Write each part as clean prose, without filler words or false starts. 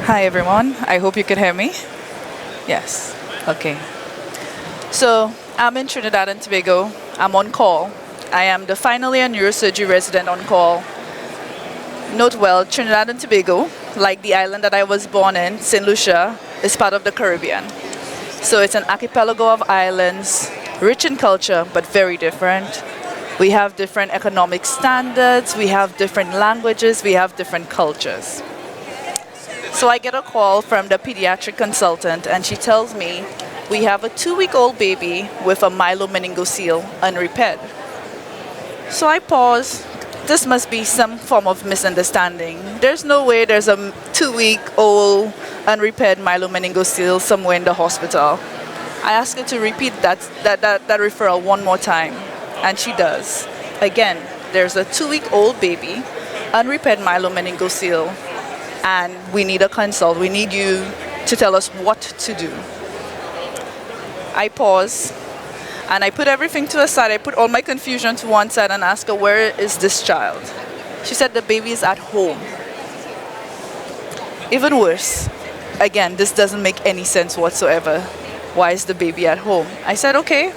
Hi everyone, I hope you can hear me. Yes, okay. So I'm in Trinidad and Tobago. I'm on call. I am the final year neurosurgery resident on call. Note well, Trinidad and Tobago, like the island that I was born in, St. Lucia, is part of the Caribbean. So it's an archipelago of islands, rich in culture, but very different. We have different economic standards, we have different languages, we have different cultures. So I get a call from the pediatric consultant and she tells me we have a 2-week-old baby with a myelomeningocele unrepaired. So I pause. This must be some form of misunderstanding. There's no way there's a 2-week-old unrepaired myelomeningocele somewhere in the hospital. I ask her to repeat that referral one more time, and she does. Again, there's a 2-week-old baby, unrepaired myelomeningocele, and we need a consult. We need you to tell us what to do. I pause, and I put everything to a side. I put all my confusion to one side and ask her, where is this child? She said the baby is at home. Even worse, again, this doesn't make any sense whatsoever. Why is the baby at home? I said, okay.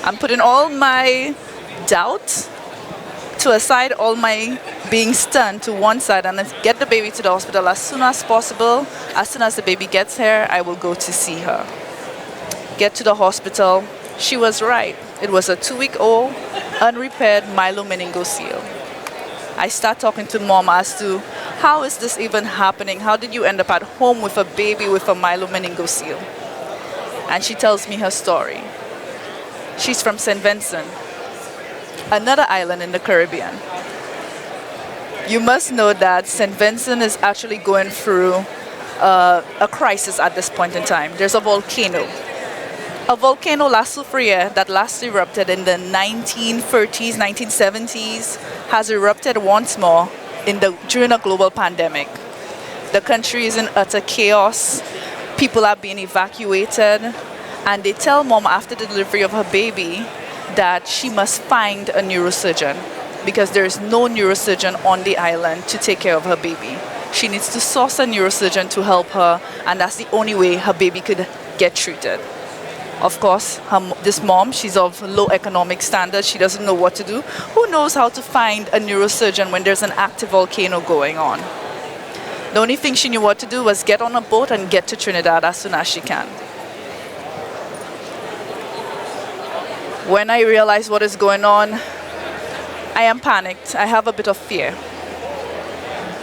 I'm putting all my doubt to a side, all my being stunned to one side, and get the baby to the hospital as soon as possible. As soon as the baby gets here, I will go to see her. Get to the hospital. She was right. It was a 2-week-old, unrepaired myelomeningocele. I start talking to mom as to how is this even happening? How did you end up at home with a baby with a myelomeningocele? And she tells me her story. She's from St. Vincent, another island in the Caribbean. You must know that St. Vincent is actually going through a crisis at this point in time. There's a volcano. A volcano, La Soufriere, that last erupted in the 1930s, 1970s, has erupted once more during a global pandemic. The country is in utter chaos. People are being evacuated. And they tell mom after the delivery of her baby that she must find a neurosurgeon because there is no neurosurgeon on the island to take care of her baby. She needs to source a neurosurgeon to help her, and that's the only way her baby could get treated. Of course, this mom, she's of low economic standards. She doesn't know what to do. Who knows how to find a neurosurgeon when there's an active volcano going on? The only thing she knew what to do was get on a boat and get to Trinidad as soon as she can. When I realize what is going on, I am panicked. I have a bit of fear.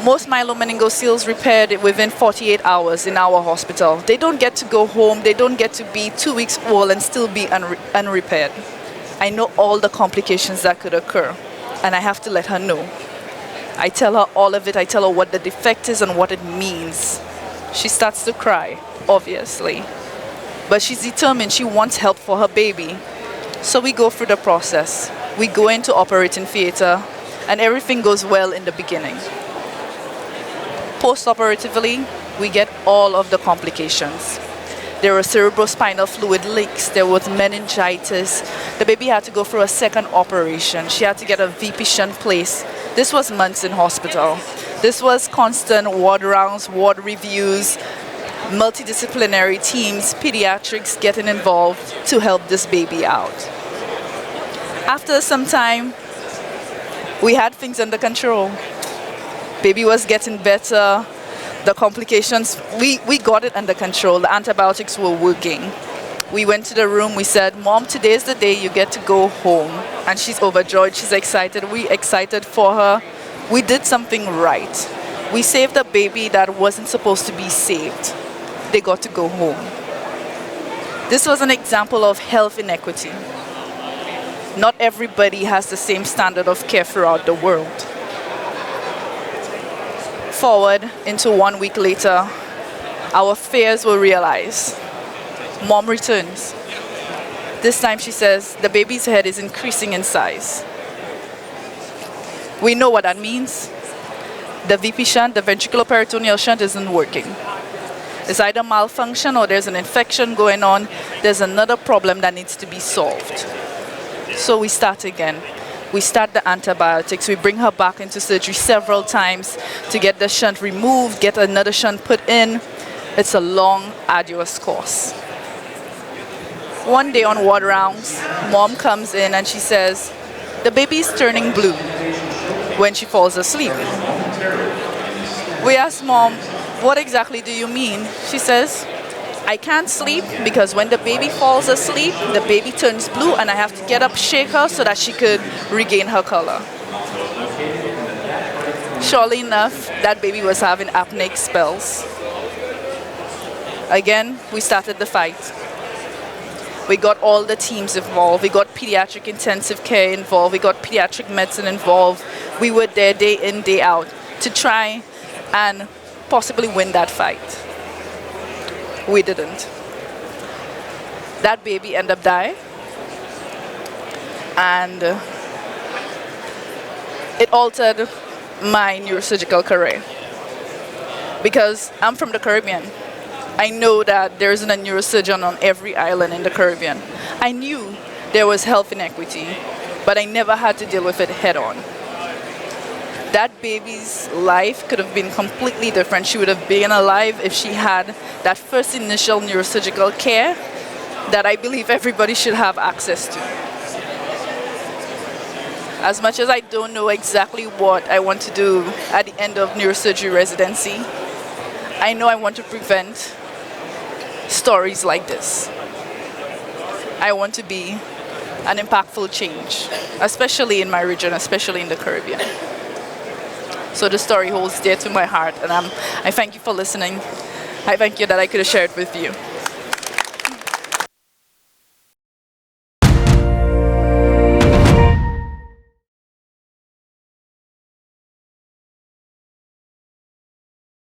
Most myelomeningoceles repaired within 48 hours in our hospital. They don't get to go home. They don't get to be 2 weeks old and still be unrepaired. I know all the complications that could occur, and I have to let her know. I tell her all of it. I tell her what the defect is and what it means. She starts to cry, obviously. But she's determined. She wants help for her baby. So we go through the process. We go into operating theater, and everything goes well in the beginning. Postoperatively, we get all of the complications. There were cerebrospinal fluid leaks. There was meningitis. The baby had to go through a second operation. She had to get a VP shunt placed. This was months in hospital. This was constant ward rounds, ward reviews, multidisciplinary teams, pediatrics getting involved to help this baby out. After some time, we had things under control. Baby was getting better. The complications, we got it under control. The antibiotics were working. We went to the room. We said, Mom, today's the day you get to go home. And she's overjoyed. She's excited. We're excited for her. We did something right. We saved a baby that wasn't supposed to be saved. They got to go home. This was an example of health inequity. Not everybody has the same standard of care throughout the world. Forward into 1 week later, our fears were realized. Mom returns. This time she says the baby's head is increasing in size. We know what that means. The VP shunt, the ventriculoperitoneal shunt, isn't working. It's either malfunction or there's an infection going on. There's another problem that needs to be solved. So we start again. We start the antibiotics. We bring her back into surgery several times to get the shunt removed, get another shunt put in. It's a long, arduous course. One day on ward rounds, mom comes in and she says, the baby's turning blue when she falls asleep. We ask mom, what exactly do you mean? She says, I can't sleep because when the baby falls asleep, the baby turns blue and I have to get up, shake her so that she could regain her color. Surely enough, that baby was having apneic spells. Again, we started the fight. We got all the teams involved. We got pediatric intensive care involved. We got pediatric medicine involved. We were there day in, day out to try and possibly win that fight. We didn't. That baby ended up dying. And it altered my neurosurgical career. Because I'm from the Caribbean. I know that there isn't a neurosurgeon on every island in the Caribbean. I knew there was health inequity, but I never had to deal with it head on. That baby's life could have been completely different. She would have been alive if she had that first initial neurosurgical care that I believe everybody should have access to. As much as I don't know exactly what I want to do at the end of neurosurgery residency, I know I want to prevent stories like this. I want to be an impactful change, especially in my region, especially in the Caribbean. So the story holds dear to my heart, and I thank you for listening. I thank you that I could have shared it with you.